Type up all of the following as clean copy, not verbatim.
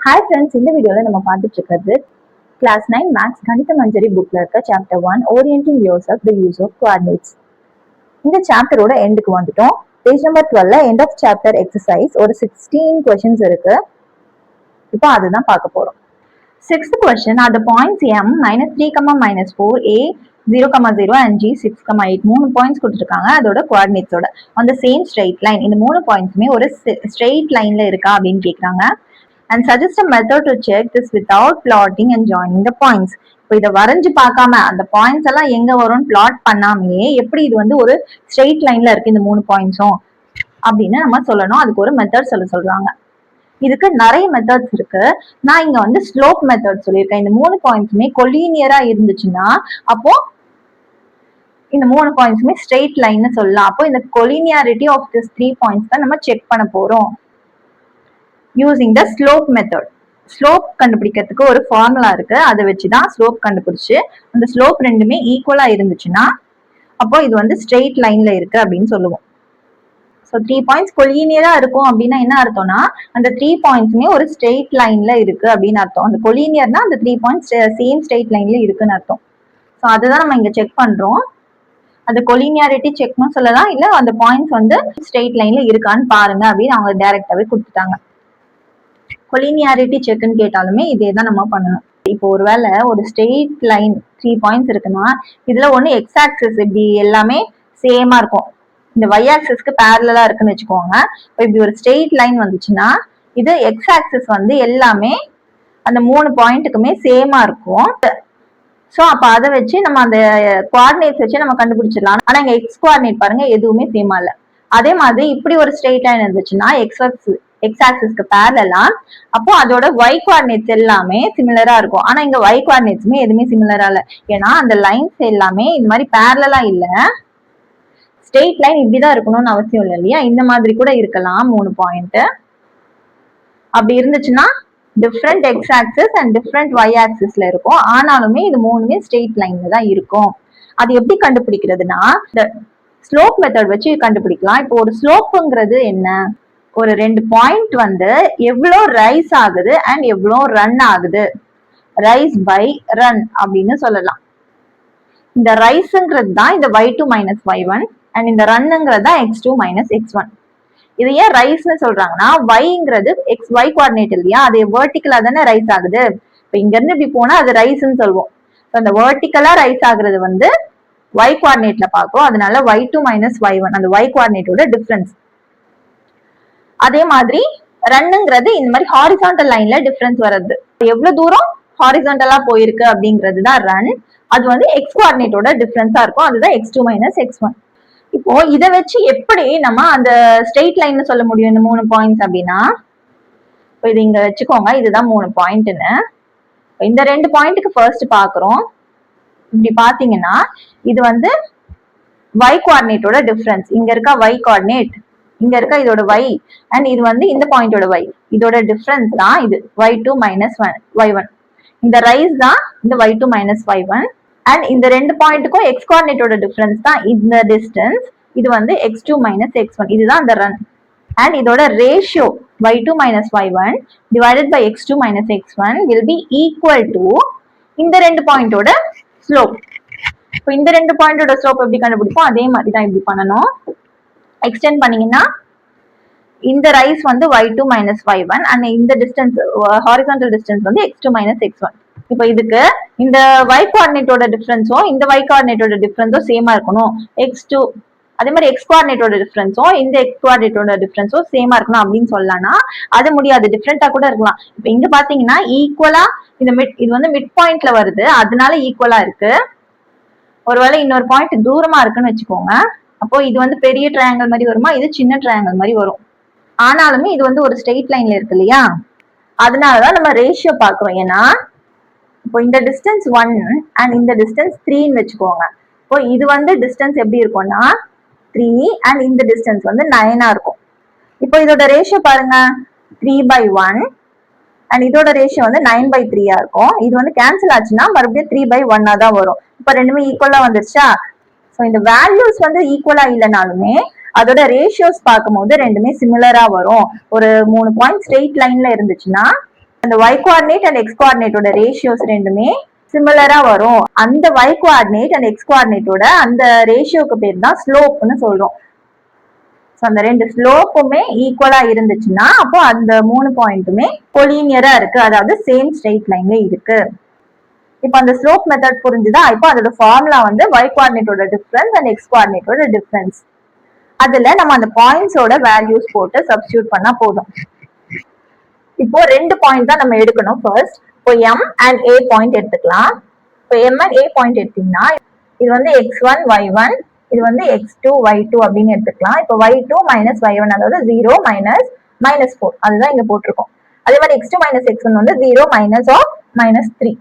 Hi friends, இந்த வீடியோல நம்ம பார்த்துட்டு இருக்கிறது கிளாஸ் 9 மேத்ஸ் கணித மஞ்சரி புக்ல இருக்க chapter 1 orienting yourself the use of coordinates. இந்த சாப்டரோட எண்டுக்கு வந்துட்டோம். பேஜ் நம்பர் 12ல எண்ட் ஆஃப் சாப்டர் எக்ஸசைஸ் ஒரு 16 क्वेश्चंस இருக்கு. இப்போ அதுதான் பார்க்க போறோம். 6th question are the points M -3, -4 A 0, 0 and G 6, 8 மூணு பாயிண்ட்ஸ் கொடுத்துருக்காங்க. அதோட கோஆர்டினேட்ஸோட on the same straight line. இந்த மூணு பாயிண்ட்ஸுமே ஒரு ஸ்ட்ரெயிட் லைன்ல இருக்கா அப்படின்னு கேக்குறாங்க. And suggest a method to check this without plotting and joining the points. இப்போ இதை வரைஞ்சு பார்க்காம அந்த பாயிண்ட்ஸ் எல்லாம் எங்க வரும் பிளாட் பண்ணாமையே எப்படி இது வந்து ஒரு ஸ்ட்ரெயிட் லைன்ல இருக்கு இந்த மூணு பாயிண்ட்ஸும் அப்படின்னு நம்ம சொல்லணும். அதுக்கு ஒரு மெத்தட் சொல்றாங்க. இதுக்கு நிறைய மெத்தட்ஸ் இருக்கு. நான் இங்க வந்து ஸ்லோப் மெத்தட் சொல்லியிருக்கேன். இந்த மூணு பாயிண்ட்ஸுமே கொலீனியரா இருந்துச்சுன்னா அப்போ இந்த மூணு பாயிண்ட்ஸுமே ஸ்ட்ரெயிட் லைன்னு சொல்லலாம். அப்போ இந்த கொலீனியாரிட்டி ஆஃப் திஸ் 3 பாயிண்ட்ஸ் தான் நம்ம செக் பண்ண போறோம் using the slope method. Slope கண்டுபிடிக்கிறதுக்கு ஒரு ஃபார்முலா இருக்கு. அதை வச்சுதான் ஸ்லோப் கண்டுபிடிச்சு அந்த ஸ்லோப் ரெண்டுமே ஈக்குவலா இருந்துச்சுன்னா அப்போ இது வந்து ஸ்ட்ரெயிட் லைன்ல இருக்கு அப்படின்னு சொல்லுவோம். ஸோ 3 பாயிண்ட்ஸ் கொலீனியரா இருக்கும் அப்படின்னா என்ன அர்த்தம்னா அந்த 3 பாயிண்ட்ஸுமே ஒரு ஸ்ட்ரெயிட் லைன்ல இருக்கு அப்படின்னு அர்த்தம். அந்த கொலீனியர்னா அந்த 3 பாயிண்ட்ஸ் சேம் ஸ்ட்ரெயிட் லைன்ல இருக்குன்னு அர்த்தம். ஸோ அதுதான் நம்ம இங்க செக் பண்றோம். அந்த கொலீனியாரிட்டி செக்னு சொல்லலாம், இல்ல அந்த பாயிண்ட்ஸ் வந்து ஸ்ட்ரெயிட் லைன்ல இருக்கான்னு பாருங்க அப்படின்னு அவங்க டைரக்டாவே கொடுத்துட்டாங்க. கொலினியாரிட்டி செக்னு கேட்டாலுமே இதே தான் நம்ம பண்ணணும். இப்போ ஒருவேளை ஒரு ஸ்ட்ரெயிட் லைன் 3 பாயிண்ட்ஸ் இருக்குன்னா இதுல ஒண்ணு எக்ஸ் ஆக்சிஸ் இப்படி எல்லாமே சேமா இருக்கும், இந்த ஒய் ஆக்சிஸ்க்கு பேரலா இருக்குன்னு வச்சுக்கோங்க. இப்போ இப்படி ஒரு ஸ்ட்ரெயிட் லைன் வந்துச்சுன்னா இது எக்ஸ் ஆக்சிஸ் வந்து எல்லாமே அந்த மூணு பாயிண்ட்டுக்குமே சேமா இருக்கும். ஸோ அப்ப அதை வச்சு நம்ம அந்த கோஆர்டினேட்ஸ் வச்சு நம்ம கண்டுபிடிச்சிடலாம். ஆனா இங்க எக்ஸ் கோஆர்டினேட் பாருங்க எதுவுமே சேமா இல்ல. அதே மாதிரி இப்படி ஒரு ஸ்ட்ரெயிட் லைன் இருந்துச்சுன்னா எக்ஸ் ஆக்சிஸ்க்கு பேரலா அப்போ அதோட ஒய் கோஆர்டினேட்ஸ் எல்லாமே சிமிலரா இருக்கும். ஆனா இங்க ஒய் கோஆர்டினேட்ஸுமே எதுவுமே சிமிலரா இல்ல, ஏன்னா அந்த லைன்ஸ் எல்லாமே இந்த மாதிரி பேரலா இல்ல. ஸ்ட்ரெயிட் லைன் இப்படிதான் இருக்கணும்னு அவசியம் இல்லை இல்லையா, இந்த மாதிரி கூட இருக்கலாம் மூணு பாயிண்ட். அப்படி இருந்துச்சுன்னா different x axis and different y ஆக்சிஸ்ல இருக்கும். ஆனாலுமே இது மூணுமே ஸ்ட்ரெயிட் லைன்ல தான் இருக்கும். அது எப்படி கண்டுபிடிக்கிறதுனா இந்த ஸ்லோப் மெத்தட் வச்சு கண்டுபிடிக்கலாம். இப்போ ஒரு ஸ்லோப்புங்கிறது என்ன, ஒரு ரெண்டு பாயிண்ட் வந்து எவ்வளோ ரைஸ் ஆகுது அண்ட் எவ்வளோ ரன் ஆகுது, ரைஸ் பை ரன் அப்படின்னு சொல்லலாம். இந்த ரைஸ்ங்கிறது தான் இந்த y2 - y1 அண்ட் இந்த ரன்ங்கிறது தான் x2 - x1. இது ஏன் ரைஸ்னு சொல்றாங்கன்னா yங்கிறது xy கோஆர்டினேட் இல்லையா, அது வெர்டிகலா தானே ரைஸ் ஆகுது. இப்போ இங்க இருந்து இப்படி போனா அது ரைஸ்ன்னு சொல்லுவோம். அந்த வெர்டிகலா ரைஸ் ஆகுறது வந்து y கோஆர்டினேட்ல பார்க்கும். அதனால y2 - y1 அந்த y கோஆர்டினேட்டோட டிஃபரன்ஸ். அதே மாதிரி ரன்னுங்கிறது இந்த மாதிரி ஹாரிசான்டல் லைன்ல டிஃபரன்ஸ் வருது, எவ்வளவு தூரம் ஹாரிசான்டலா போயிருக்கு அப்படிங்கிறது தான் ரன். அது வந்து எக்ஸ் கோஆர்டினேட்டோட டிஃபரன்ஸா இருக்கும், அதுதான் x2 - x1. இப்போ இதை வச்சு எப்படி நம்ம அந்த ஸ்ட்ரெயிட் லைன் சொல்ல முடியும் இந்த மூணு பாயிண்ட்ஸ் அப்படின்னா, இப்போ இது இங்க வச்சுக்கோங்க, இதுதான் மூணு பாயிண்ட்னு. இந்த ரெண்டு பாயிண்ட்டுக்கு ஃபர்ஸ்ட் பாக்குறோம். இப்படி பாத்தீங்கன்னா இது வந்து y கோஆர்டினேட்டோட டிஃபரன்ஸ். இங்க இருக்க y கோஆர்டினேட், இங்க இருக்க இதோட y அண்ட் இது வந்து இந்த பாயிண்டோட y, இதோட டிஃபரன்ஸ் தான் இது y2 - y1. இந்த ரைஸ் தான் இந்த y2 - y1 அண்ட் இந்த ரெண்டு பாயிண்ட்டுக்கும் x கோஆர்டினேட்டோட டிஃபரன்ஸ் தான் இந்த டிஸ்டன்ஸ். இது வந்து x2 - x1, இதுதான் அந்த ரன். அண்ட் இதோட ratio y2 - y1 divided by x2 - x1 will be equal to இந்த ரெண்டு பாயிண்டோட ஸ்லோப். இப்போ இந்த ரெண்டு பாயிண்டோட ஸ்லோப் எப்படி கண்டுபிடிப்போம், அதே மாதிரி தான் இப்படி பண்ணணும். எக்ஸ்டெண்ட் பண்ணீங்கன்னா இந்த ரைஸ் வந்து y2 - y1 அண்ட் இந்த டிஸ்டன்ஸ் ஹாரிசான்டல் டிஸ்டன்ஸ் வந்து x2 - x1. இப்போ இதுக்கு இந்த y கோஆர்டினேட்டோட டிஃபரன்ஸும் இந்த y கோஆர்டினேட்டோட டிஃபரன்ஸும் சேமா இருக்கணும். x2 அதே மாதிரி x கோஆர்டினேட்டோட டிஃபரன்ஸும் இந்த x கோஆர்டினேட்டோட டிஃபரன்ஸும் சேமா இருக்கணும் அப்படின்னு சொல்லலாம்னா அது முடியாது, டிஃபரெண்டா கூட இருக்கலாம். இப்போ இங்க பாத்தீங்கன்னா ஈக்குவலா இந்த இது வந்து மிட் பாயிண்ட்ல வருது, அதனால ஈக்குவலா இருக்கு. ஒருவேளை இன்னொரு பாயிண்ட் தூரமா இருக்குன்னு வச்சுக்கோங்க, அப்போ இது வந்து பெரிய ட்ரையாங்கிள் மாதிரி வருமா, இது சின்ன ட்ரையாங்கிள் மாதிரி வரும். ஆனாலுமே இது வந்து ஒரு ஸ்ட்ரெயிட் லைன்ல இருக்கு இல்லையா, அதனாலதான் நம்ம ரேஷியோ பாக்குறோம். ஏன்னா இப்போ இந்த டிஸ்டன்ஸ் 1 அண்ட் இந்த டிஸ்டன்ஸ் 3ன்னு வச்சுக்கோங்க. இப்போ இது வந்து டிஸ்டன்ஸ் எப்படி இருக்கும்னா 3 அண்ட் இந்த டிஸ்டன்ஸ் வந்து 9 இருக்கும். இப்போ இதோட ரேஷியோ பாருங்க 3/1 அண்ட் இதோட ரேஷியோ வந்து 9/3 இருக்கும். இது வந்து கேன்சல் ஆச்சுன்னா மறுபடியும் 3/1 தான் வரும். இப்போ ரெண்டுமே ஈக்குவலா வந்துருச்சா. ஸோ இந்த வேல்யூஸ் வந்து ஈக்குவலா இல்லைனாலுமே அதோட ரேஷியோஸ் பார்க்கும்போது ரெண்டுமே சிமிலரா வரும். ஒரு மூணு பாயிண்ட் ஸ்ட்ரெயிட் லைன்ல இருந்துச்சுன்னா அந்த y கோஆர்டினேட் அண்ட் x கோஆர்டினேட்டோட ரேஷியோஸ் ரெண்டுமே சிமிலரா வரும். அந்த y கோஆர்டினேட் அண்ட் x கோஆர்டினேட்டோட அந்த ரேஷியோக்கு பேர் தான் ஸ்லோப்னு சொல்றோம். அந்த ரெண்டு ஸ்லோப்புமே ஈக்குவலா இருந்துச்சுன்னா அப்போ அந்த 3 பாயிண்ட்டுமே கொலீனியரா இருக்கு, அதாவது சேம் ஸ்ட்ரெயிட் லைன்ல இருக்கு. இப்போ அந்த ஸ்லோப் மெத்தட் புரிஞ்சுதா? இப்போ அதோட ஃபார்முலா வந்து y கோஆர்டினேட்டோட டிஃபரன்ஸ் அண்ட் x கோஆர்டினேட்டோட டிஃபரன்ஸ். அதுல நம்ம அந்த பாயிண்ட்ஸோட வேல்யூஸ் போட்டு சப்ஸ்டியூட் பண்ணா போதும். இப்போ 2 பாயிண்ட் தான் நம்ம எடுக்கணும் ஃபர்ஸ்ட். இப்போ m and a பாயிண்ட் எடுத்துக்கலாம். இப்போ m and a பாயிண்ட் எடுத்தீங்கன்னா இது வந்து x1 y1, இது வந்து x2 y2 அப்படின்னு எடுத்துக்கலாம். இப்போ y2 மைனஸ் y1 அதாவது 0 மைனஸ் -4 அதுதான் இங்க போட்டிருக்கோம். அதே மாதிரி x2 மைனஸ் x1 வந்து 0 மைனஸ் ஆஃப் -3.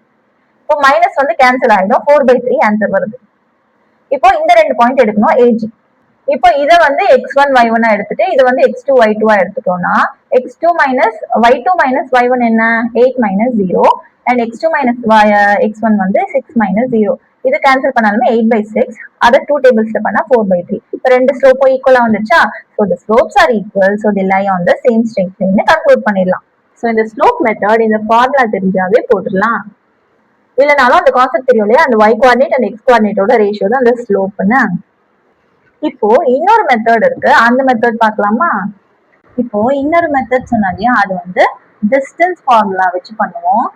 இப்போ மைனஸ் வந்து கேன்சல் ஆயிடும், 4/3 ஆன்சர் வருது. இப்போ இந்த 2 பாயிண்ட் எடுக்கணும் AG. இப்போ இதை வந்து x1 y1 எடுத்துட்டு இது வந்து x2 y2 எடுத்துட்டோம்னா x2 minus y2 minus y1 என்ன 8 minus 0 and x2 minus x1 வந்து 6 மைனஸ் 0. இது கேன்சல் பண்ணாலுமே 8/6, அதை 2 டேபிள்ஸ்ல பண்ணா 4/3. இப்போ ரெண்டு ஸ்லோப்பும் ஈக்குவலா வந்துச்சா? So the slopes are equal, so the lie on the same straight line conclude பண்ணிடலாம். ஸோ இந்த ஸ்லோப் மெத்தட் இந்த ஃபார்முலா தெரிஞ்சாவே போட்டுடலாம். இல்லைனாலும் அந்த கான்செப்ட் தெரியும் இல்லையா, அந்த y கோஆர்டினேட் அண்ட் x கோஆர்டினேட்டோட ரேஷியோ தான் அந்த ஸ்லோப்னு. இப்போ இன்னொரு மெத்தட் இருக்கு, அந்த மெத்தட் பார்க்கலாமா? இப்போ இன்னொரு மெத்தட் சொன்னாலையா, அது வந்து டிஸ்டன்ஸ் ஃபார்முலா வச்சு பண்ணுவோம்.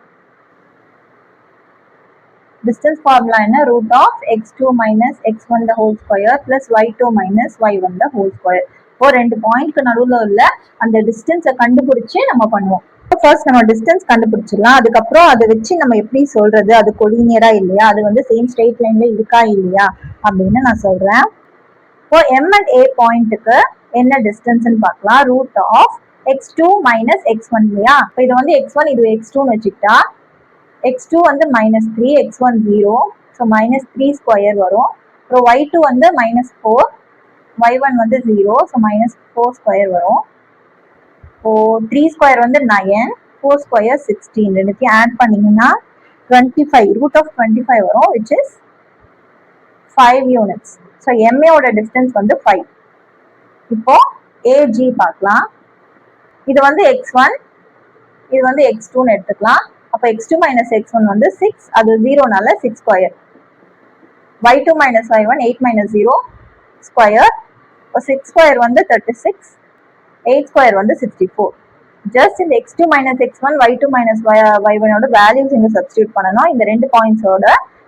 டிஸ்டன்ஸ் ஃபார்முலா என்ன? Root of x2 minus x1 the whole square plus y2 minus y1 the whole square. இப்போ ரெண்டு பாயிண்ட்க்கு நடுவில் உள்ள அந்த டிஸ்டன்ஸை கண்டுபிடிச்சு நம்ம பண்ணுவோம். ஃபர்ஸ்ட் நம்ம டிஸ்டன்ஸ் கண்டுபிடிச்சிடலாம், அதுக்கப்புறம் அதை வச்சு நம்ம எப்படி சொல்றது அது கொலினியரா இல்லையா, அது வந்து சேம் ஸ்ட்ரெயிட் லைன்ல இருக்கா இல்லையா அப்படின்னு நான் சொல்றேன். இப்போ m and a பாயிண்ட்டுக்கு என்ன டிஸ்டன்ஸ்னு பார்க்கலாம். Root of x2 minus x1 இல்லையா, இப்போ இது வந்து x1 இது x2ன்னு வச்சுக்கிட்டா x2 வந்து -3 x1 0, ஸோ -3 ஸ்கொயர் வரும். அப்புறம் y2 வந்து -4 y1 வந்து 0, ஸோ -4 ஸ்கொயர் வரும். இப்போ 3 ஸ்கொயர் வந்து 9, 4 ஸ்கொயர் 16, ரெண்டுத்தையும் ஆட் பண்ணீங்கன்னா 25, ரூட் ஆஃப் 25 வரும், விச் இஸ் 5 யூனிட்ஸ். ஸோ MAவோட டிஸ்டன்ஸ் வந்து 5. இப்போ AG பார்க்கலாம். இது வந்து x1, இது வந்து x2ன்னு எடுத்துக்கலாம். அப்போ x2 மைனஸ் x1 வந்து 6, அது 0னால 6 square. y2 minus y1 8 minus 0 square. இப்போ 6 ஸ்கொயர் வந்து 36, 8 ஸ்கொயர் வந்து 64. ஜஸ்ட் இந்த x2 minus x1 y2 minus y1ஓட வேல்யூஸ் இங்க சப்ஸ்டியூட் பண்ணணும். இந்த ரெண்டு பாயிண்ட்ஸோட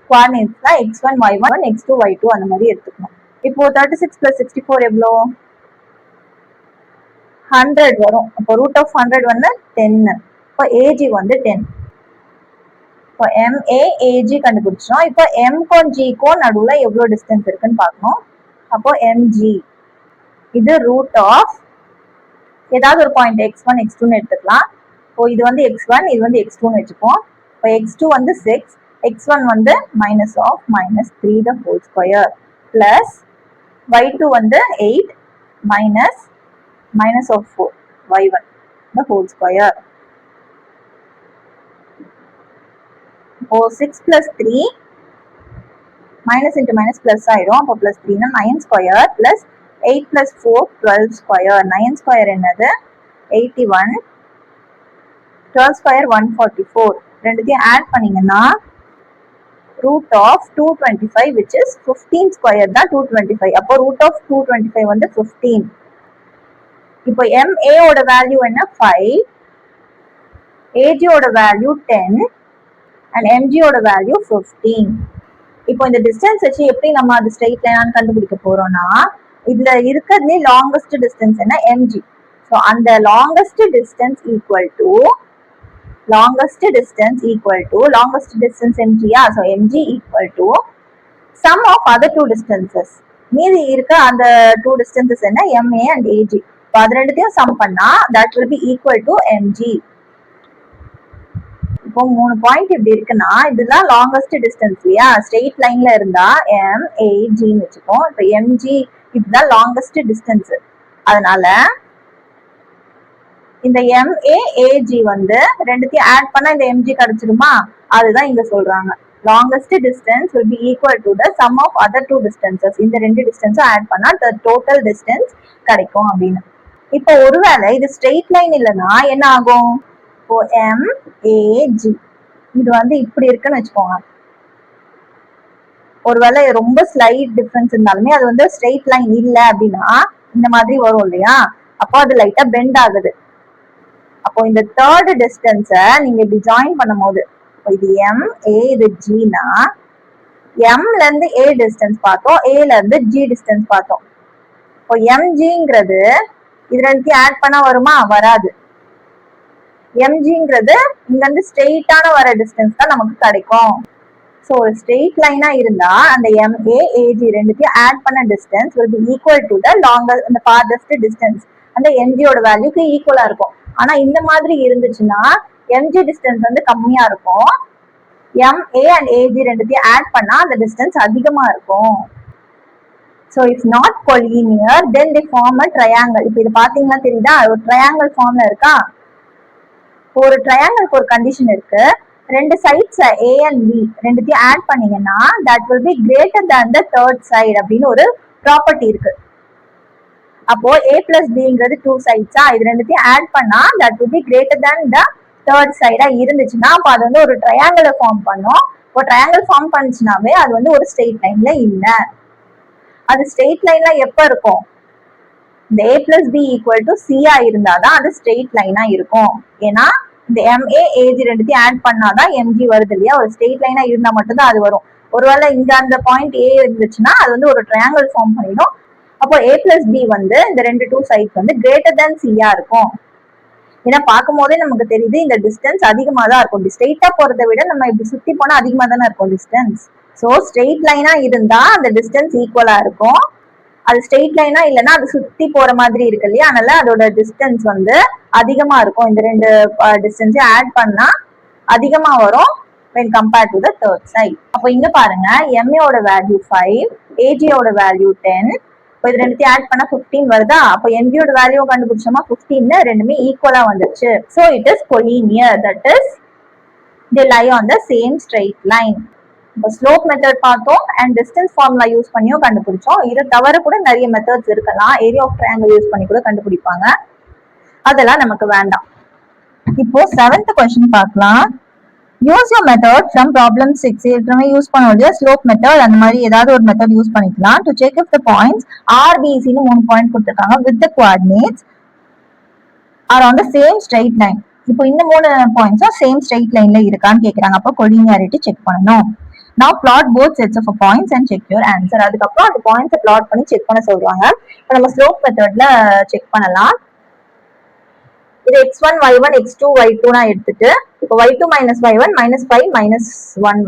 கோஆர்டினேட்ஸ் தான் x1 y1 x2 y2 அந்த மாதிரி எடுத்துக்கணும். இப்போ 36 பிளஸ் 64 எவ்வளோ? 100 வரும். அப்போ ரூட் ஆஃப் 100 வந்து 10. இப்போ AG வந்து 10. இப்போ MA AG கண்டுபிடிச்சோம். இப்போ M-க்கும் G-க்கும் நடுவில் எவ்வளோ டிஸ்டன்ஸ் இருக்குன்னு பார்க்கணும். அப்போ MG இது ரூட் ஆஃப் ஏதாவது ஒரு பாயிண்ட் x1 x2ன்னு எடுத்துக்கலாம். இப்போ இது வந்து x1 இது வந்து x2ன்னு வச்சுப்போம். இப்போ x2 வந்து 6, x1 வந்து minus of -3 the whole square plus y2 வந்து 8 minus of 4 y1 the whole square. இப்போ 6 plus 3 minus into minus plus ஆயிடும். அப்போ பிளஸ் 3னா 9 square plus 8 plus 4 12 square. 9 square என்னது 81, 12 ஸ்கொயர் 144. ரெண்டுத்தையும் ஆட் பண்ணீங்கன்னா root of 225 which is 15 square தான் 225. அப்போ ரூட் ஆஃப் 225 வந்து 15. இப்போ MA ஓட வேல்யூ என்ன 5, AG ஓட வேல்யூ 10 and MG ஓட வேல்யூ 15. இப்போ இந்த டிஸ்டன்ஸ் வச்சு எப்படி நம்ம அது ஸ்ட்ரெயிட் லைனான்னு கண்டுபிடிக்க போறோம்னா, இதுல இருக்கிறதுலே லாங்கஸ்ட் டிஸ்டன்ஸ் என்ன MG. ஸோ அந்த longest distance equal to longest distance MGயா. So MG equal to sum of other 2 distances. மீதி இருக்க அந்த 2 டிஸ்டன்சஸ் என்ன MA and AG. இப்போ அது ரெண்டுத்தையும் சம் பண்ணா that will be equal to MG. இப்போ 3 பாயிண்ட் இப்படி இருக்குன்னா இதுதான் லாங்கஸ்ட் டிஸ்டன்ஸ் இல்லையா, ஸ்ட்ரெயிட் லைன்ல இருந்தா MAGன்னு வச்சுப்போம். இப்போ MG இதுதான் லாங்கஸ்ட் டிஸ்டன்ஸ். அதனால இந்த MAAG வந்து ரெண்டுத்தையும் ஆட் பண்ணா இந்த MG கிடைச்சிருமா, அதுதான் இங்க சொல்றாங்க. Longest distance will be equal to the sum of other 2 distances. இந்த ரெண்டு டிஸ்டன்ஸும் ஆட் பண்ணா the total distance கிடைக்கும் அப்படின்னு. இப்போ ஒருவேளை இது ஸ்ட்ரெயிட் லைன் இல்லைன்னா என்ன ஆகும்? இப்போ MAG இது வந்து இப்படி இருக்குன்னு வச்சுக்கோங்க. ஒருவேளை ரொம்ப ஸ்லைட் டிஃபரன்ஸ் இருந்தாலுமே அது வந்து ஸ்ட்ரெயிட் லைன் இல்ல அப்படின்னா இந்த மாதிரி வரும் இல்லையா, அப்போ அது லைட்டா பெண்ட் ஆகுது. அப்போ இந்த தேர்ட் டிஸ்டன்ஸ நீங்க இப்படி ஜாயின் பண்ணும் போது இது MA இது Gனா Mல இருந்து A டிஸ்டன்ஸ் பார்த்தோம், Aல இருந்து G டிஸ்டன்ஸ் பார்த்தோம். இப்போ MGங்கிறது இது ரெண்டுத்தையும் ஆட் பண்ணா வருமா? வராது. MGங்கிறது இங்க இருந்து ஸ்ட்ரெயிட்டான வர டிஸ்டன்ஸ் தான் நமக்கு கிடைக்கும். ஸோ ஒரு ஸ்ட்ரெயிட் லைனா இருந்தா அந்த MA AG ரெண்டுத்தையும் ஆட் பண்ண distance will be equal to the longest அந்த farthest distance அந்த MGயோட வேல்யூக்கு ஈக்குவலா இருக்கும். ஆனா இந்த மாதிரி இருந்துச்சுன்னா MG டிஸ்டன்ஸ் வந்து கம்மியா இருக்கும், MA and AG ரெண்டுத்தையும் ஆட் பண்ணா அந்த டிஸ்டன்ஸ் அதிகமா இருக்கும். So it's not collinear then they form a triangle. இப்போ இது பாத்தீங்கன்னா தெரியுதா, ஒரு ட்ரையாங்கிள் ஃபார்ம்ல இருக்கா. ஒரு ட்ரையாங்கிளுக்கு ஒரு கண்டிஷன் இருக்கு, ரெண்டு சைட்ஸ் A and B ரெண்டுத்தையும் ஆட் பண்ணீங்கன்னா that will be greater than the third side அப்படின்னு ஒரு ப்ராப்பர்ட்டி இருக்கு. அப்போ A plus Bங்கிறது டூ சைட்ஸா, இது ரெண்டுத்தையும் ஆட் பண்ணா that will be greater than the third சைடா இருந்துச்சுன்னா அப்போ அது வந்து ஒரு ட்ரையாங்கிளை ஃபார்ம் பண்ணும். இப்போ ட்ரையாங்கிள் ஃபார்ம் பண்ணுச்சுனாவே அது வந்து ஒரு ஸ்ட்ரெயிட் லைன்ல இல்ல. அது ஸ்ட்ரெயிட் லைன்ல எப்ப இருக்கும்? இந்த A plus B equal to C இருந்தாதான் அது ஸ்ட்ரெயிட் லைனா இருக்கும். ஏன்னா இந்த MA AG ரெண்டுத்தையும் ஆட் பண்ணாதான் MG வருது இல்லையா, ஒரு ஸ்ட்ரெயிட் லைனா இருந்தா மட்டும்தான் அது வரும். ஒருவேளை இங்க அந்த பாயிண்ட் A இருந்துச்சுன்னா அது வந்து ஒரு ட்ரையாங்கிள் ஃபார்ம் பண்ணிடும். அப்போ A plus B வந்து இந்த ரெண்டு டூ சைட்ஸ் வந்து கிரேட்டர் தேன் C இருக்கும். ஏன்னா பார்க்கும் போதே நமக்கு தெரியுது இந்த டிஸ்டன்ஸ் அதிகமா தான் இருக்கும். ஸ்ட்ரெயிட்டா போறதை விட நம்ம இப்படி சுத்தி போனா அதிகமா தானே இருக்கும் டிஸ்டன்ஸ். ஸோ ஸ்ட்ரெயிட் லைனா இருந்தா அந்த டிஸ்டன்ஸ் ஈக்குவலா இருக்கும். அது ஸ்ட்ரெயிட் லைனா இல்லைன்னா அது சுத்தி போற மாதிரி இருக்கு இல்லையா, அதனால அதோட டிஸ்டன்ஸ் வந்து அதிகமா இருக்கும். இந்த ரெண்டு டிஸ்டன்ஸையும் ஆட் பண்ணா அதிகமா வரும் when compared to the third side. அப்போ இங்க பாருங்க MA ஓட வேல்யூ 5, AG ஓட வேல்யூ 10. இப்போ இது ரெண்டுத்தையும் ஆட் பண்ணா 15 வருதா, அப்போ MG ஓட வேல்யூ கண்டுபிடிச்சோமா 15 ரெண்டுமே ஈக்குவலா வந்துருச்சு. So it is collinear, that is they lie on the same straight line. இப்போ ஸ்லோப் மெத்தட் பார்த்தோம் அண்ட் டிஸ்டன்ஸ் ஃபார்முலா யூஸ் பண்ணியும் கண்டுபிடிச்சோம். இதை தவிர கூட நிறைய மெத்தட்ஸ் இருக்கலாம், ஏரியா ஆஃப் ட்ரையாங்கிள் யூஸ் பண்ணி கூட கண்டுபிடிப்பாங்க, அதெல்லாம் நமக்கு வேண்டாம். இப்போ 7th क्वेश्चन பார்க்கலாம். Use your method from problem 6. ஏற்கனவே யூஸ் பண்ண ஸ்லோப் மெத்தட் அந்த மாதிரி ஏதாவது ஒரு மெத்தட் யூஸ் பண்ணிக்கலாம். To check if the points RBCன்னு 3 பாயிண்ட் கொடுத்துருக்காங்க with the coordinates are on the same straight line. இப்போ இந்த 3 பாயிண்ட்ஸும் சேம் ஸ்ட்ரெயிட் லைன்ல இருக்கான்னு கேட்கறாங்க. அப்போ கொலினியாரிட்டி செக் பண்ணணும். Now plot both sets of points and check your answer. அதுக்கப்புறம் அந்த பாயிண்ட்ஸை பிளாட் பண்ணி செக் பண்ண சொல்றாங்க. இப்போ நம்ம ஸ்லோப் மெத்தட்ல செக் பண்ணலாம். இது x1 y1 x2 y2 எடுத்துட்டு இப்போ y2 minus y1 minus 5 minus 1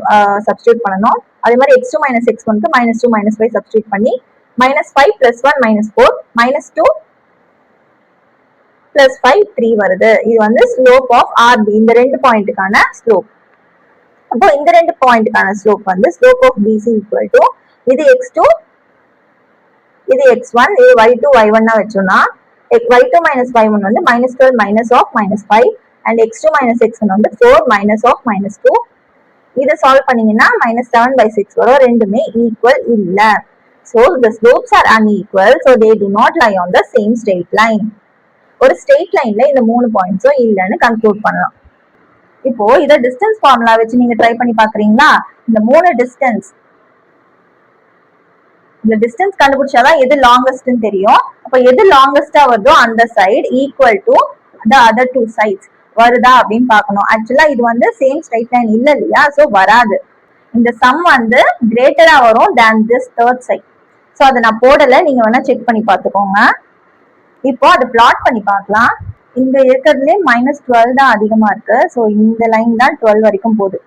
substitute பண்ணணும். அதே மாதிரி x2 minus x1 க்கு minus 2 minus 5 சப்ஸ்டியூட் பண்ணி minus 5 plus 1 minus 4 minus 2 plus 5 3 வருது. இது வந்து ஸ்லோப் ஆஃப் RB, இந்த ரெண்டு பாயிண்ட்டுக்கான ஸ்லோப். அப்போ இந்த ரெண்டு பாயிண்ட்டுக்கான ஸ்லோப் வந்து slope of BC equal to இது x2 இது x1 இது y2 y1 வச்சோம்னா y2 minus y1 வந்து minus 12 minus of minus 5 and x2 minus x1 வந்து 4 minus of minus 2. இதை சால்வ் பண்ணீங்கன்னா minus 7/6 வரும். ரெண்டுமே ஈக்குவல் இல்ல. So the slopes are unequal, so they do not lie on the same straight line. ஒரு straight லைன்ல இந்த 3 பாயிண்ட்ஸும் இல்லைன்னு கன்க்ளூட் பண்ணலாம். இப்போ இதை டிஸ்டன்ஸ் ஃபார்முலா வச்சு நீங்க ட்ரை பண்ணி பாக்குறீங்களா? இந்த 3 டிஸ்டன்ஸ், இந்த டிஸ்டன்ஸ் கண்டுபிடிச்சாதான் எது லாங்கஸ்ட்னு தெரியும். அப்ப எது லாங்கஸ்டா வருதோ அந்த side equal to the other two sides வருதா அப்படின்னு பார்க்கணும். ஆக்சுவலா இது வந்து சேம் ஸ்ட்ரெயிட் லைன் இல்ல இல்லையா, சோ வராது. இந்த சம் வந்து கிரேட்டரா வரும் than this third side. So அதை நான் போடல, நீங்க வேணா செக் பண்ணி பார்த்துக்கோங்க. இப்போ அதை பிளாட் பண்ணி பார்க்கலாம். இங்க இருக்கிறதுலே -12 தான் அதிகமா இருக்கு. ஸோ இந்த லைன் தான் 12 வரைக்கும் போகுது,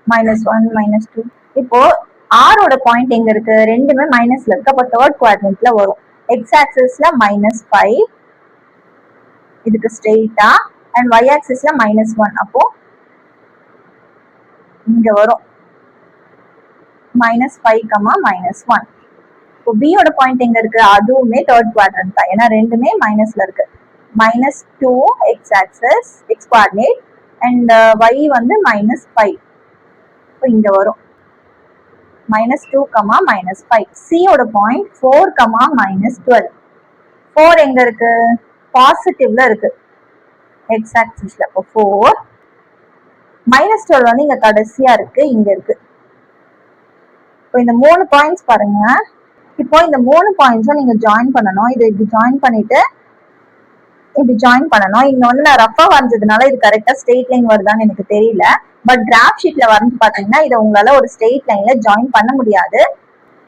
-1 -2. இப்போ ஆரோட பாயிண்ட் எங்க இருக்கு? ரெண்டுமே மைனஸ்ல இருக்கு. அப்போ தேர்ட் குவாட்ரண்ட்ல வரும். எக்ஸ் ஆக்சிஸ்ல -5 இதுக்கு ஸ்ட்ரெயிட்டா அண்ட் y ஆக்சிஸ்ல -1. அப்போ இங்க வரும் -5, -1. இப்போ B யோட பாயிண்ட் எங்க இருக்கு? அதுவுமே தேர்ட் குவாட்ரண்ட் தான், ஏன்னா ரெண்டுமே மைனஸ்ல இருக்கு. -2 x axis x coordinate and y வந்து -5. இப்போ இங்க வரும் -2, -5. C ஓட பாயிண்ட் 4, -12. 4 எங்க இருக்கு? பாசிட்டிவ்ல இருக்கு. எக்ஸ் ஆக்சிஸ்ல. இப்போ 4 -12 வந்து இங்க கடைசியா இருக்கு, இங்க இருக்கு. இப்போ இந்த 3 பாயிண்ட்ஸ் பாருங்க. இப்போ இந்த 3 பாயிண்ட்ஸும் நீங்க ஜாயின் பண்ணணும். இதை இப்படி ஜாயின் பண்ணிட்டு இப்படி ஜாயின் பண்ணணும். இங்க வந்து நான் ரஃபா வரைஞ்சதுனால இது கரெக்டா ஸ்ட்ரெயிட் லைன் வருதான்னு எனக்கு தெரியல. பட் கிராஃப் ஷீட்ல வரைஞ்சு பாத்தீங்கன்னா இதை உங்களால ஒரு ஸ்ட்ரெயிட் லைன்ல ஜாயின் பண்ண முடியாது.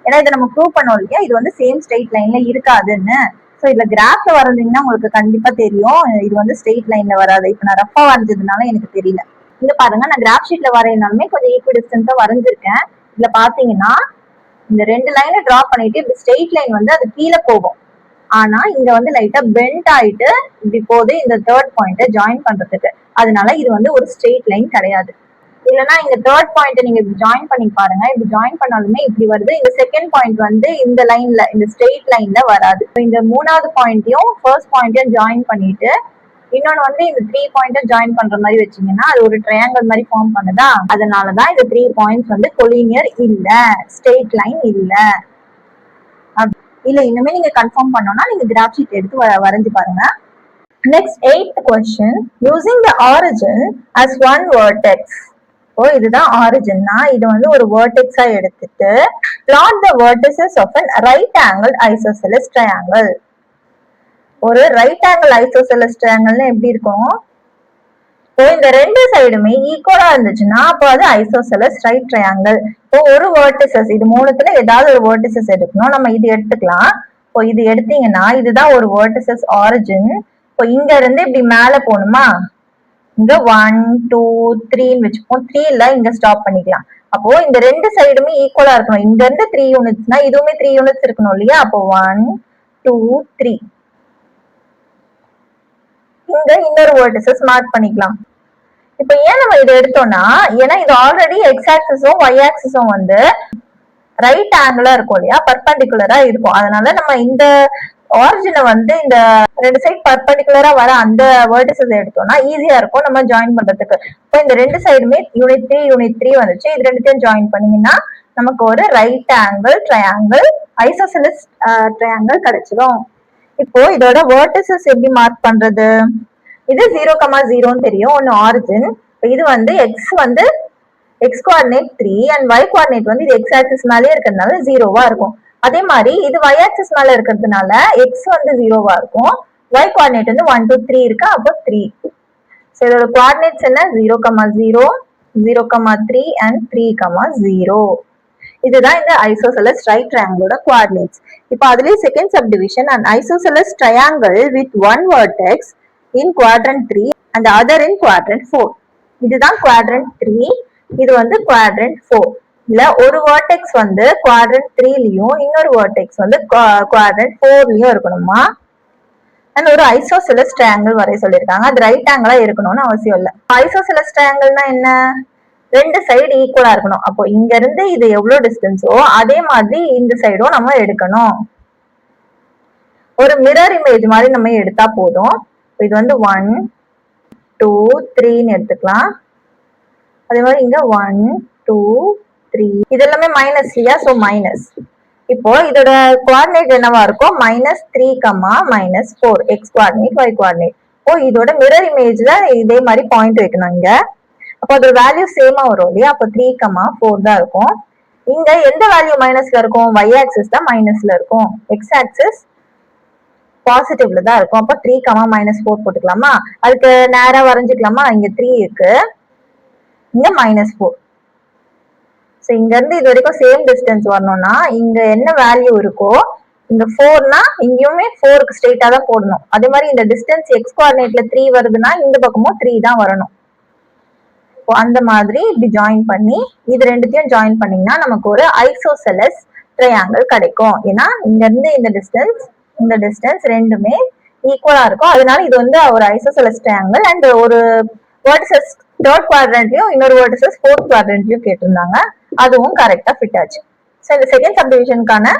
ஏன்னா இதை நம்ம ப்ரூவ் பண்ணோம் இல்லையா, இது வந்து சேம் ஸ்ட்ரெயிட் லைன்ல இருக்காதுன்னு. ஸோ இதுல கிராஃப்ல வரைஞ்சீங்கன்னா உங்களுக்கு கண்டிப்பா தெரியும் இது வந்து ஸ்ட்ரெயிட் லைன்ல வராது. இப்போ நான் ரஃபா வரைஞ்சதுனால எனக்கு தெரியல. இங்க பாருங்க, நான் கிராஃப் ஷீட்ல வரையினாலுமே கொஞ்சம் ஈக்குவல் டிஸ்டன்ஸா வரைஞ்சிருக்கேன். இதுல பாத்தீங்கன்னா இந்த 2 லைனை டிரா பண்ணிட்டு இப்படி ஸ்ட்ரெயிட் லைன் வந்து அது கீழே போகும். ஆனா இங்க வந்து லைட்டா பெண்ட் ஆயிட்டு இப்படி போது இந்த தேர்ட் பாயிண்ட ஜாயின் பண்றதுக்கு. அதனால இது வந்து ஒரு ஸ்ட்ரெயிட் லைன் கிடையாது. இல்லைன்னா இங்க தேர்ட் பாயிண்ட் நீங்க இப்படி ஜாயின் பண்ணி பாருங்க. இப்படி ஜாயின் பண்ணாலுமே இப்படி வருது. இந்த செகண்ட் பாயிண்ட் வந்து இந்த லைன்ல, இந்த ஸ்ட்ரெயிட் லைன்ல வராது. இந்த 3வது பாயிண்ட்டையும் ஃபர்ஸ்ட் பாயிண்ட்டையும் ஜாயின் பண்ணிட்டு இன்னொன்னு வந்து இந்த 3 பாயிண்ட ஜாயின் பண்ற மாதிரி வச்சீங்கன்னா அது ஒரு ட்ரையாங்கிள் மாதிரி ஃபார்ம் பண்ணுதா. அதனாலதான் இந்த 3 பாயிண்ட்ஸ் வந்து கொலினியர் இல்ல, ஸ்ட்ரெயிட் லைன் இல்ல. இல்ல இன்னுமே நீங்க கன்ஃபார்ம் பண்ணோம்னா நீங்க கிராஃப் ஷீட் எடுத்து வரைஞ்சு பாருங்க. Next 8th question, using the origin as one vertex. இதுதான் ஆரிஜின்னா இது வந்து ஒரு வேர்டெக்ஸா எடுத்துட்டு plot the vertices of an right angled isosceles triangle. ஒரு ரைட் ஆங்கிள் ஐசோசெலஸ் ட்ரையாங்கிள்னு எப்படி இருக்கும்? இந்த 2 சைடுமே ஈக்குவலா இருந்துச்சுன்னா அப்போ அது ஐசோசெலஸ் ரைட் ட்ரையாங்கிள். இப்போ ஒரு வேர்டிசஸ், இது 3த்துல ஏதாவது ஒரு வேர்டிசஸ் எடுக்கணும். நம்ம இது எடுத்துக்கலாம். இப்போ இது எடுத்தீங்கன்னா இதுதான் ஒரு வேர்டிசஸ் ஆரிஜின். இப்போ இங்க இருந்து இப்படி மேல போகணுமா, இங்க 1 2 3ன்னு வச்சுப்போம். 3ல இங்க ஸ்டாப் பண்ணிக்கலாம். அப்போ இந்த 2 சைடுமே ஈக்குவலா இருக்கணும். இங்க இருந்து 3 யூனிட்ஸ்னா இதுவுமே 3 யூனிட்ஸ் இருக்கணும் இல்லையா? அப்போ 1 2 3. இங்க இன்னொரு வேர்டிசஸ் மார்க் பண்ணிக்கலாம். இப்ப ஏன் நம்ம இதை எடுத்தோம்னா, ஏன்னா இது ஆல்ரெடி எக்ஸ் ஆக்சிஸும் ஒய் ஆக்சிஸும் வந்து ரைட் ஆங்கிளா இருக்கும் இல்லையா, பர்பெண்டிகுலரா இருக்கும். அதனால நம்ம இந்த ஆரிஜினை வந்து இந்த 2 சைட் பர்பெண்டிகுலரா வர அந்த வேர்டிசஸ் எடுத்தோம்னா ஈஸியா இருக்கும் நம்ம ஜாயின் பண்றதுக்கு. இப்போ இந்த 2 சைடுமே யூனிட் 3 யூனிட் 3 வந்துச்சு. இது ரெண்டுத்தையும் ஜாயின் பண்ணீங்கன்னா நமக்கு ஒரு right angle triangle isosceles triangle கிடைச்சிடும். இப்போ இதோட வேர்டிசஸ் எப்படி மார்க் பண்றது? இது 0,0 தெரியும், ஒன்னு ஆரிஜின். இது வந்து எக்ஸ் வந்து x coordinate 3 and y coordinate வந்து இது எக்ஸ் ஆக்சிஸ் மேலே இருக்கிறதுனால 0வா இருக்கும். அதே மாதிரி இது ஒய் ஆக்சிஸ் மேல இருக்கிறதுனால எக்ஸ் வந்து 0வா இருக்கும், ஒய் கோஆர்டினேட் வந்து 1 2 3 இருக்கு, அப்போ 3. ஸோ இதோட கோஆர்டினேட்ஸ் என்ன? 0,0 0,3 அண்ட் 3,0. இதுதான் இந்த ஐசோசெலஸ் ரைட் ட்ரையாங்கிளோட கோஆர்டினேட்ஸ். இப்போ அதுலயே second subdivision, and isosceles triangle with one vertex in quadrant 3 and the other in quadrant 4. இதுதான் குவாட்ரண்ட் 3, இது வந்து குவாட்ரண்ட் 4. இல்ல ஒரு வெர்டெக்ஸ் வந்து குவாட்ரண்ட் 3லயும் இன்னொரு வெர்டெக்ஸ் வந்து குவாட்ரண்ட் 4லயும் இருக்கணுமா. அண்ட் ஒரு ஐசோசெலஸ் ட்ரையாங்கிள் வரைய சொல்லியிருக்காங்க. அது ரைட் ஆங்கிளா இருக்கணும்னு அவசியம் இல்லை. ஐசோசெலஸ் ட்ரையாங்கிள்னா என்ன? 2 சைடு ஈக்குவலா இருக்கணும். அப்போ இங்க இருந்து இது எவ்வளவு டிஸ்டன்ஸோ அதே மாதிரி இந்த சைடும் நம்ம எடுக்கணும். ஒரு மிரர் இமேஜ் மாதிரி நம்ம எடுத்தா போதும். இது வந்து 1 2 3ன்னு எடுத்துக்கலாம். அதே மாதிரி இங்க 1 2 3 இதெல்லாமே மைனஸ் இல்லையா, சோ மைனஸ். இப்போ இதோட கோஆர்டினேட் என்னவா இருக்கும்? -3, -4 எக்ஸ் கோஆர்டினேட் ஒய் கோஆர்டினேட். இப்போ இதோட மிரர் இமேஜ்ல இதே மாதிரி பாயிண்ட் வைக்கணும் இங்க. அப்போ அதோட வேல்யூ சேமா வரும் இல்லையா, அப்போ 3, 4 தான் இருக்கும். இங்க எந்த வேல்யூ மைனஸ்ல இருக்கும்? ஒய் ஆக்சிஸ் தான் மைனஸ்ல இருக்கும், எக்ஸ் ஆக்சிஸ் பாசிட்டிவ்ல தான் இருக்கும். அப்ப 3, -4 போட்டுக்கலாமா? அதுக்கு நேரா வரைஞ்சுக்கலாமா? இங்க 3 இருக்கு, இங்க -4. சோ இங்க இருந்து இது வரைக்கும் சேம் டிஸ்டன்ஸ் வரணும்னா இங்க என்ன வேல்யூ இருக்கோ, இங்க 4னா இங்கேயுமே 4க்கு ஸ்ட்ரெயிட்டா தான் போடணும். அதே மாதிரி இந்த டிஸ்டன்ஸ் எக்ஸ் கோஆர்டினேட்ல 3 வருதுன்னா இந்த பக்கமும் 3 தான் வரணும். அந்த மாதிரி இப்படி ஜாயின் பண்ணி இது ரெண்டுத்தையும் ஜாயின் பண்ணீங்கன்னா நமக்கு ஒரு ஐசோசெலஸ் ட்ரையாங்கிள் கிடைக்கும். ஏன்னா இங்க இருந்து இந்த டிஸ்டன்ஸ் ரெண்டுமே ஈக்குவலா இருக்கும். அதனால இது வந்து ஒரு ஐசோசெலஸ் ட்ரையாங்கிள். அண்ட் ஒரு வெர்டிசஸ் தேர்ட் குவாட்ரண்ட்லயும் இன்னொரு வெர்டிசஸ் ஃபோர்த் குவாட்ரண்ட்லயும் கேட்டிருந்தாங்க, அதுவும் கரெக்டா ஃபிட் ஆச்சு. ஸோ இந்த செகண்ட் சப்டிவிஷனுக்கான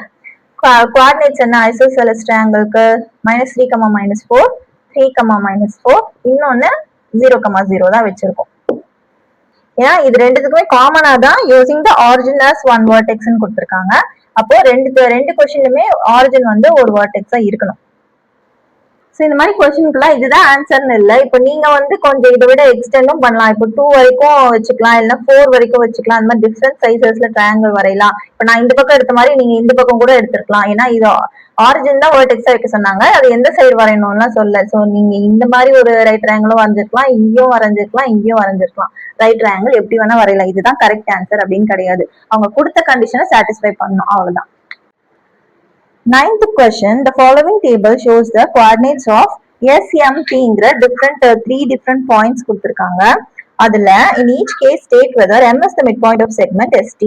கோஆர்டினேட்ஸ் என்ன? ஐசோசெலஸ் ட்ரையாங்கிளுக்கு -3, -4 3, -4 இன்னொன்னு 0,0 தான் வச்சிருக்கோம். ஏன்னா இது ரெண்டுத்துக்குமே காமனா தான் using the origin as one வெர்டெக்ஸ்னு கொடுத்துருக்காங்க. அப்போ ரெண்டு கொஸ்டின்லுமே ஆரிஜின் வந்து ஒரு வெர்டெக்ஸா இருக்கணும். ஸோ இந்த மாதிரி கொஸ்டினுக்குலாம் இதுதான் ஆன்சர்னு இல்லை. இப்போ நீங்க வந்து கொஞ்சம் இதை விட எக்ஸ்டெண்டும் பண்ணலாம். இப்போ 2 வரைக்கும் வச்சுக்கலாம், இல்லைன்னா 4 வரைக்கும் வச்சுக்கலாம். அந்த மாதிரி டிஃப்ரெண்ட் சைசஸ்ல ட்ரையாங்கிள் வரையலாம். இப்போ நான் இந்த பக்கம் எடுத்த மாதிரி நீங்க இந்த பக்கம் கூட எடுத்துருக்கலாம். ஏன்னா இது ஆரிஜின் தான் வேர்டெக்ஸா வைக்க சொன்னாங்க, அது எந்த சைடு வரையணும்லாம் சொல்ல. ஸோ நீங்க இந்த மாதிரி ஒரு ரைட் ட்ரையாங்கிளும் வரைஞ்சிருக்கலாம், இங்கேயும் வரைஞ்சிருக்கலாம், இங்கேயும் வரைஞ்சிருக்கலாம். ரைட் ட்ரையாங்கிள் எப்படி வேணா வரையலாம். இதுதான் கரெக்ட் ஆன்சர் அப்படின்னு கிடையாது. அவங்க கொடுத்த கண்டிஷனை சாட்டிஸ்ஃபை பண்ணணும், அவ்வளவுதான். Ninth question, the following table shows the coordinates of SMTங்கிற three different points கொடுத்திருக்காங்க. அதுல in each case state whether M is the midpoint of segment ST.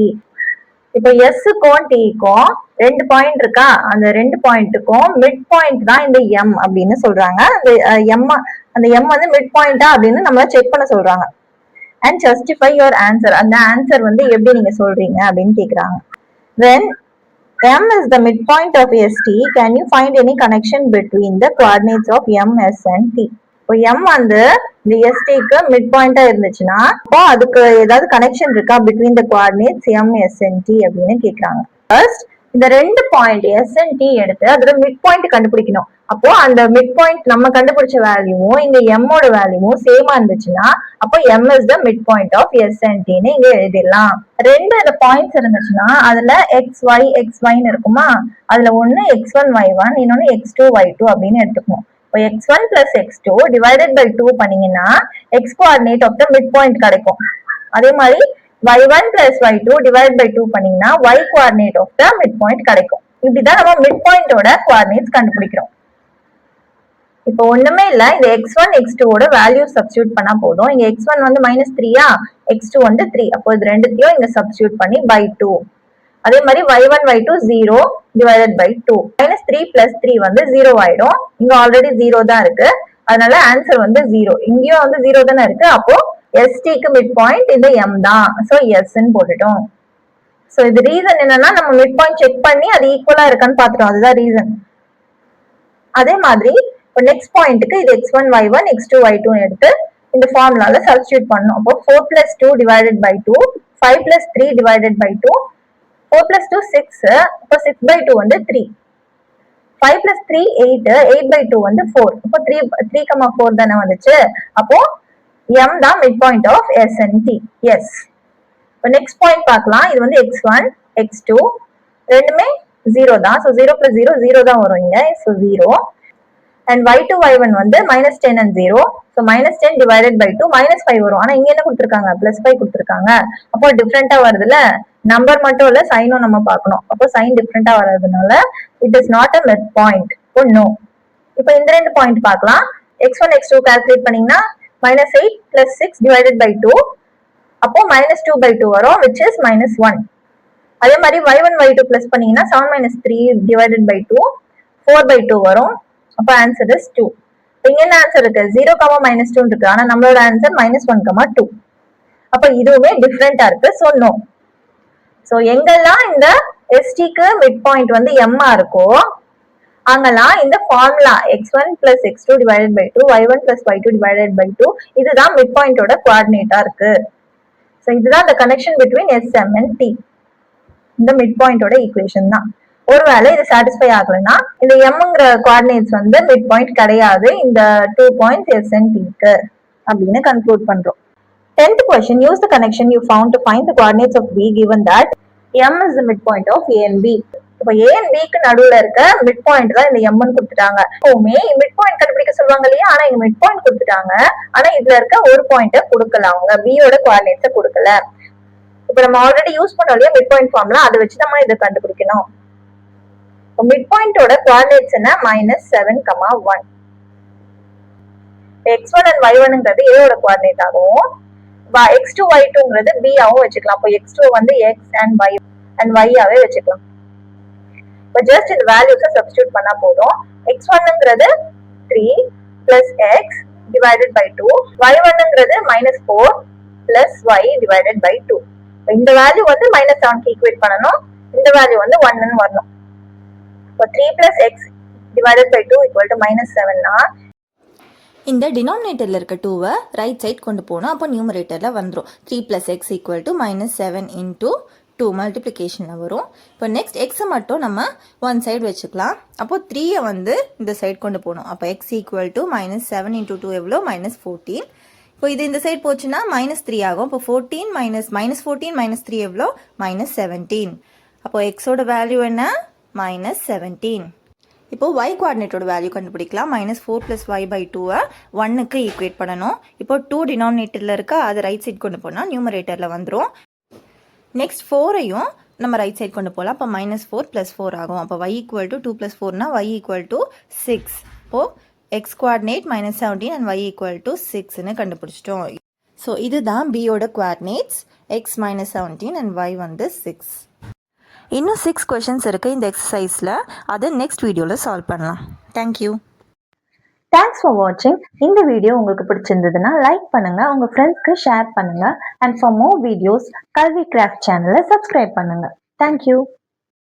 இப்போ S-க்கும் T-க்கும் 2 பாயிண்ட் இருக்கா, அந்த 2 பாயிண்ட்டுக்கும் மிட் பாயிண்ட் தான் இந்த M அப்படின்னு சொல்றாங்க. அந்த M வந்து மிட் பாயிண்டா அப்படின்னு நம்ம செக் பண்ண சொல்றாங்க. And justify your answer. அந்த ஆன்சர் வந்து எப்படி நீங்க சொல்றீங்க அப்படின்னு கேக்குறாங்க. When M is the midpoint of ST, can you find any connection between the coordinates of M, S and T? இப்போ M வந்து இந்த STக்கு மிட் பாயிண்டா இருந்துச்சுன்னா அப்போ அதுக்கு ஏதாவது கனெக்ஷன் இருக்கா between the coordinates M, S and T அப்படின்னு கேக்குறாங்க. ஃபர்ஸ்ட் இந்த 2 பாயிண்ட் S and T எடுத்து அதோட மிட் பாயிண்ட் கண்டுபிடிக்கணும். அப்போ அந்த மிட் பாயிண்ட் நம்ம கண்டுபிடிச்ச வேல்யூவும் இங்க M ஓட வேல்யூவும் சேமா இருந்துச்சுன்னா அப்போ M is the midpoint of S and T ன்னு இங்க எழுதிடலாம். 2 அந்த பாயிண்ட்ஸ் இருந்துச்சுன்னா அதுல XY XYன்னு இருக்குமா, அதுல ஒண்ணு X1 Y1 இன்னொன்னு X2 Y2 அப்படின்னு எடுத்துக்கணும். இப்போ X1 plus X2 divided by 2 பண்ணீங்கன்னா X coordinate of the midpoint கிடைக்கும். அதே மாதிரி Y1 plus Y2 divided by 2 பண்ணீங்கன்னா Y coordinate of the midpoint கிடைக்கும். இப்படிதான் நம்ம midpointோட coordinates கண்டுபிடிக்கிறோம். இப்போ ஒண்ணுமே இல்ல, இந்த X1 X2 ஓட வேல்யூ சப்ஸ்டியூட் பண்ணா போதும். இங்க X1 வந்து -3யா, X2 வந்து 3. அப்போ இது ரெண்டுத்தையும் இங்க சப்ஸ்டியூட் பண்ணி by 2. அதே மாதிரி Y1 Y2 0 divided by 2. -3 plus 3 வந்து 0 ஆயிடும். இங்க ஆல்ரெடி 0 தான் இருக்கு, அதனால ஆன்சர் வந்து 0. இங்கேயும் வந்து 0 தானே இருக்கு, அப்போ STக்கு மிட் பாயிண்ட் இந்த M தான். சோ S ன்னு போட்டுட்டோம். சோ இது ரீசன் என்னன்னா நம்ம மிட் பாயிண்ட் செக் பண்ணி அது ஈக்குவலா இருக்கான்னு பாத்துட்டோம், அதுதான் ரீசன். அதே மாதிரி இப்போ நெக்ஸ்ட் பாயிண்ட்டுக்கு இது X1 Y1 X2 Y2 எடுத்து இந்த ஃபார்முலால சப்ஸ்டிட்யூட் பண்ணணும். அப்போ 4 plus 2 divided by 2, 5 plus 3 divided by 2, 4 plus 2 6, அப்போ 6 by 2 வந்து 3, 5 plus 3 8, 8 by 2 வந்து 4, அப்போ 3,4 தானே வந்துச்சு. அப்போ M தான் mid point of S and T. S. இப்போ நெக்ஸ்ட் பாயிண்ட் பார்க்கலாம். இது வந்து X1 X2 ரெண்டுமே 0 தான். ஸோ 0 plus 0 0 தான் வரும் இங்க. ஸோ 0. and y2 y1 வந்து -10 and 0. so -10 divided by 2 -5 வரும். ஆனா இங்க என்ன கொடுத்திருக்காங்க, +5 கொடுத்திருக்காங்க. அப்போ டிஃபரெண்டா வருதுல, நம்பர் மட்டும் இல்ல சைனும் நம்ம பார்க்கணும். அப்போ சைன் டிஃபரெண்டா வர்றதுனால it is not a mid point. Oh no. இப்போ இந்த ரெண்டு பாயிண்ட் பார்க்கலாம். x1 x2 கால்குலேட் பண்ணீங்கன்னா -8 plus 6 divided by 2, அப்போ -2 by 2 வரும், which is -1. அதே மாதிரி y1 y2 பிளஸ் பண்ணீங்கன்னா 7 - 3 divided by 2, 4 by 2 வரும். அப்ப ஆன்சர் இஸ் 2. இங்க என்ன ஆன்சர் இருக்கு, 0, -2 இருக்கு. ஆனா நம்மளோட ஆன்சர் -1, 2. அப்ப இதுவுமே டிஃபரெண்டா இருக்கு. So no. சோ எங்கெல்லாம் இந்த STக்கு மிட் பாயிண்ட் வந்து M இருக்கோ அங்கெல்லாம் இந்த formula X1 plus X2 divided by 2, Y1 plus Y2 divided by 2 இதுதான் மிட் பாயிண்டோட கோஆர்டினேட்டா இருக்கு. சோ இதுதான் the connection between SM and T. இந்த மிட் பாயிண்டோட ஈக்குவேஷன் தான். ஒருவேளை இது சாட்டிஸ்ஃபை ஆகலன்னா இந்த எம்ங்கிற கோஆர்டினேட்ஸ் வந்து மிட் பாயிண்ட் கிடையாது இந்த 2 பாயிண்ட்ஸ் S and T க்கு அப்படின்னு கன்க்ளூட் பண்றோம். 10th question, use the connection you found to find the coordinates of B given that M is the midpoint of A and B. இப்போ A and B க்கு நடுவுல இருக்க mid point தான் இந்த M ன்னு கொடுத்துட்டாங்க. எப்பவுமே மிட் பாயிண்ட் கண்டுபிடிக்க சொல்லுவாங்க இல்லையா, ஆனா இங்க மிட் பாயிண்ட் கொடுத்துட்டாங்க. ஆனா இதுல இருக்க ஒரு பாயிண்ட கொடுக்கல, அவங்க B யோட கோஆர்டினேட்ஸை கொடுக்கல. இப்போ நம்ம ஆல்ரெடி யூஸ் பண்ணோம் இல்லையா மிட் பாயிண்ட் ஃபார்முலா, அதை வச்சு நம்ம இதை கண்டுபிடிக்கணும். மிட் பாயிண்டோட கோஆர்டினேட்ஸ் என்ன, -7, 1. x1 and y1ங்கிறது A யோட கோஆர்டினேட் ஆகும், x2 y2ங்கிறது B ஆவும் வச்சுக்கலாம். அப்போ x2 வந்து x and y ஆவே வச்சுக்கலாம். இப்போ ஜஸ்ட் இந்த வேல்யூஸை சப்ஸ்டிட்யூட் பண்ணா போதும். x1ங்கிறது 3 plus x divided by 2, y1ங்கிறது -4 plus y divided by 2. இந்த வேல்யூ வந்து -7க்கு ஈக்குவேட் பண்ணனும், இந்த வேல்யூ வந்து 1 ன்னு வரணும். இப்போ 3 plus x divided by 2 equal to -7னா இந்த டினாமினேட்டரில் இருக்க 2வை ரைட் சைட் கொண்டு போகணும். அப்போ நியூமரேட்டரில் வந்துடும். 3 plus x equal to -7 into 2 மல்டிப்ளிகேஷனில் வரும். இப்போ நெக்ஸ்ட் எக்ஸை மட்டும் நம்ம ஒன் சைடு வச்சுக்கலாம். அப்போது 3யை வந்து இந்த சைடு கொண்டு போகணும். அப்போ எக்ஸ் ஈக்குவல் டு -7 × 2 எவ்வளோ -14. இப்போ இது இந்த சைடு போச்சுன்னா -3 ஆகும். இப்போ 14 -3 எவ்வளோ -17. அப்போ எக்ஸோட வேல்யூ என்ன -17. இப்போ y கோஆர்டினேட்டோட வேல்யூ கண்டுபிடிக்கலாம். -4 + y/2 1க்கு ஈக்குவேட் பண்ணணும். இப்போ 2 டினாமினேட்டரில் இருக்கா, அது ரைட் சைட் கொண்டு போனால் நியூமரேட்டரில் வந்துடும். நெக்ஸ்ட் 4ஐயும் நம்ம ரைட் சைட் கொண்டு போகலாம். அப்போ -4 + 4 ஆகும். அப்போ y = 2 + 4னா y = 6. இப்போது எக்ஸ் கோஆர்டினேட் -17 அண்ட் y = 6ன்னு கண்டுபிடிச்சிட்டோம். ஸோ இதுதான் பியோட கோஆர்டினேட்ஸ். எக்ஸ் -17 அண்ட் y வந்து 6. இன்னும் 6 கொஷின்ஸ் இருக்குது இந்த எக்ஸசைஸில். அதை நெக்ஸ்ட் வீடியோவில் சால்வ் பண்ணலாம். தேங்க்யூ. தேங்க்ஸ் ஃபார் வாட்சிங். இந்த வீடியோ உங்களுக்கு பிடிச்சிருந்ததுன்னா லைக் பண்ணுங்க, உங்க ஃப்ரெண்ட்ஸ்க்கு ஷேர் பண்ணுங்க. அண்ட் ஃபார் மோர் வீடியோஸ் கல்வி கிராஃப்ட் சேனலை சப்ஸ்கிரைப் பண்ணுங்க. தேங்க்யூ.